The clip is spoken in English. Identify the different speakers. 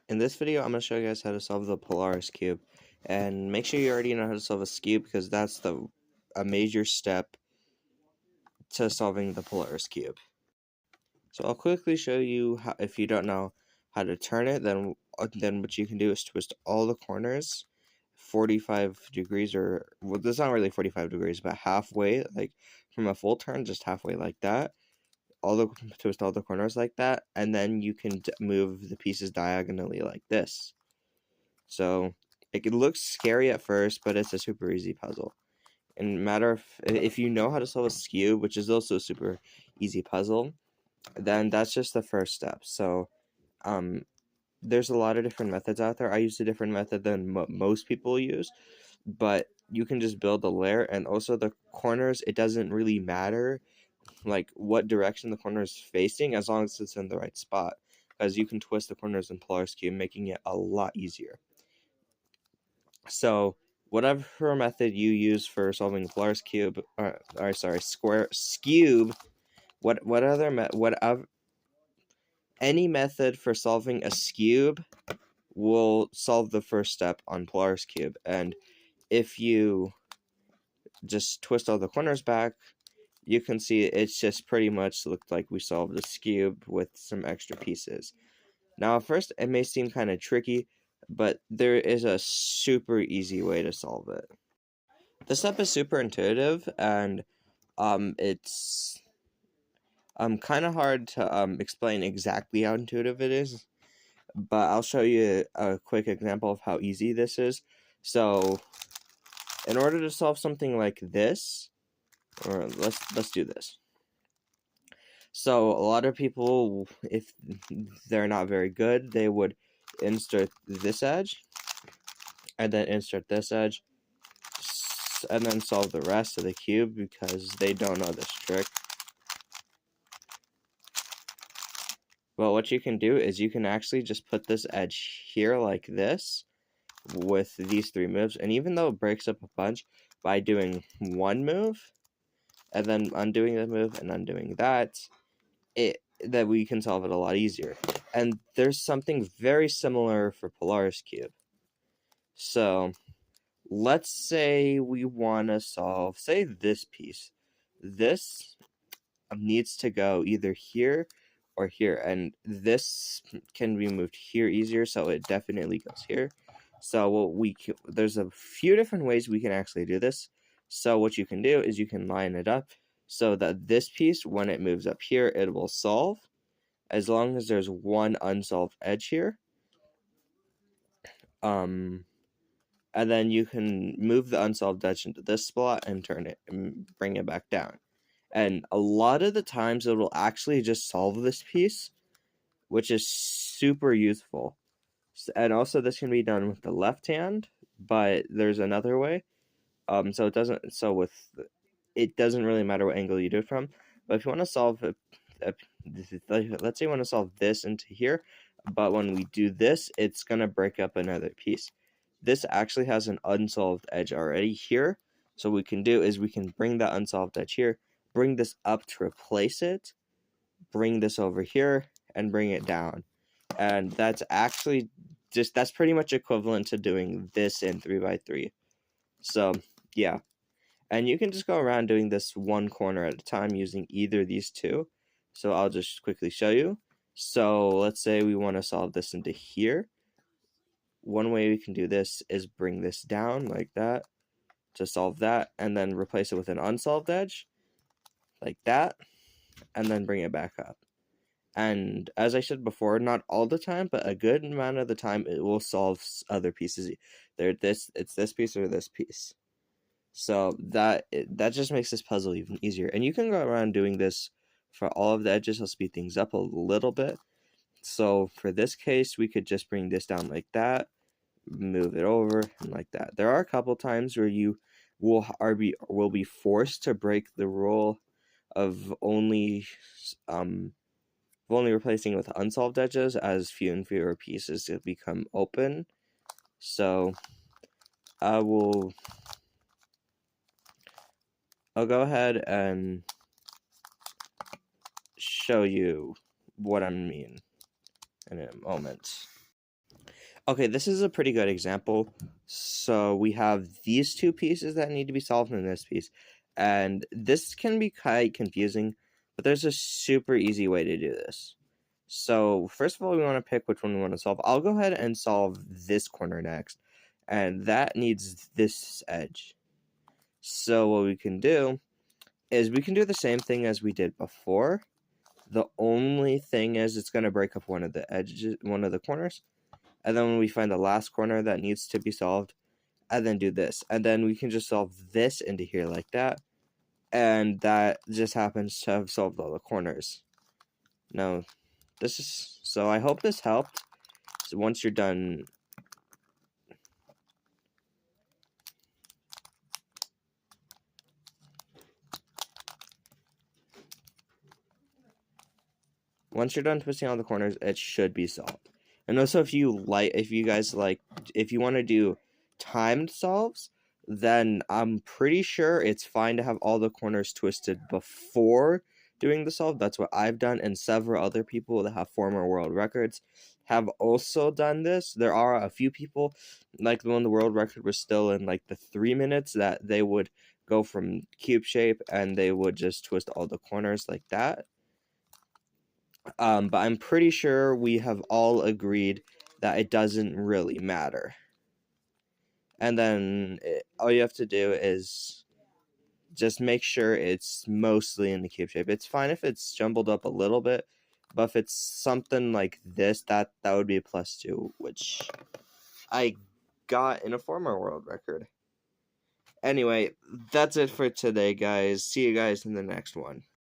Speaker 1: In this video, I'm going to show you guys how to solve the Polaris cube. And make sure you already know how to solve a cube because that's a major step to solving the Polaris cube. So I'll quickly show you how, if you don't know how to turn it, then what you can do is twist all the corners 45 degrees, or well, it's not really 45 degrees, but halfway, like from a full turn, just halfway like that. Twist all the corners like that, and then you can move the pieces diagonally like this. So it looks scary at first, but it's a super easy puzzle. And if you know how to solve a cube, which is also a super easy puzzle, then that's just the first step. So there's a lot of different methods out there. I use a different method than most people use, but you can just build a layer, and also the corners, it doesn't really matter like what direction the corner is facing as long as it's in the right spot, because you can twist the corners in Polaris cube, making it a lot easier. So whatever method you use for solving Polaris cube, square cube, any method for solving a cube will solve the first step on Polaris cube. And if you just twist all the corners back, you can see it's just pretty much looked like we solved this cube with some extra pieces. Now, at first, it may seem kind of tricky, but there is a super easy way to solve it. This step is super intuitive, and it's kind of hard to explain exactly how intuitive it is, but I'll show you a quick example of how easy this is. So, in order to solve something like this, or let's do this. So a lot of people, if they're not very good, they would insert this edge, and then insert this edge, and then solve the rest of the cube because they don't know this trick. But what you can do is you can actually just put this edge here like this with these three moves, and even though it breaks up a bunch, by doing one move and then undoing the move and undoing that, that we can solve it a lot easier. And there's something very similar for Polaris cube. So let's say we want to solve, say, this piece. This needs to go either here or here, and this can be moved here easier, so it definitely goes here. So there's a few different ways we can actually do this. So what you can do is you can line it up so that this piece, when it moves up here, it will solve, as long as there's one unsolved edge here. And then you can move the unsolved edge into this spot and turn it and bring it back down. And a lot of the times it will actually just solve this piece, which is super useful. And also this can be done with the left hand, but there's another way. It doesn't really matter what angle you do it from. But if you want to solve let's say you want to solve this into here, but when we do this, it's gonna break up another piece. This actually has an unsolved edge already here. So what we can do is we can bring that unsolved edge here, bring this up to replace it, bring this over here, and bring it down. And that's actually that's pretty much equivalent to doing this in 3x3. So yeah. And you can just go around doing this one corner at a time using either these two. So I'll just quickly show you. So let's say we want to solve this into here. One way we can do this is bring this down like that to solve that, and then replace it with an unsolved edge like that, and then bring it back up. And as I said before, not all the time, but a good amount of the time, it will solve other pieces. It's this piece or this piece. So that just makes this puzzle even easier. And you can go around doing this for all of the edges. I'll speed things up a little bit. So for this case, we could just bring this down like that, move it over, and like that. There are a couple times where you will be forced to break the rule of only replacing with unsolved edges, as fewer and fewer pieces to become open. So I'll go ahead and show you what I mean in a moment. Okay, this is a pretty good example. So we have these two pieces that need to be solved in this piece. And this can be quite confusing, but there's a super easy way to do this. So first of all, we want to pick which one we want to solve. I'll go ahead and solve this corner next. And that needs this edge. So what we can do is we can do the same thing as we did before. The only thing is it's going to break up one of the edges, one of the corners. And then when we find the last corner that needs to be solved, and then do this. And then we can just solve this into here like that. And that just happens to have solved all the corners. Now, this is... So I hope this helped. So once you're done... Once you're done twisting all the corners, it should be solved. And also, if you want to do timed solves, then I'm pretty sure it's fine to have all the corners twisted before doing the solve. That's what I've done, and several other people that have former world records have also done this. There are a few people, like the one the world record was still in like the 3 minutes, that they would go from cube shape and they would just twist all the corners like that. But I'm pretty sure we have all agreed that it doesn't really matter. And then all you have to do is just make sure it's mostly in the cube shape. It's fine if it's jumbled up a little bit, but if it's something like this, that would be a +2, which I got in a former world record. Anyway, that's it for today, guys. See you guys in the next one.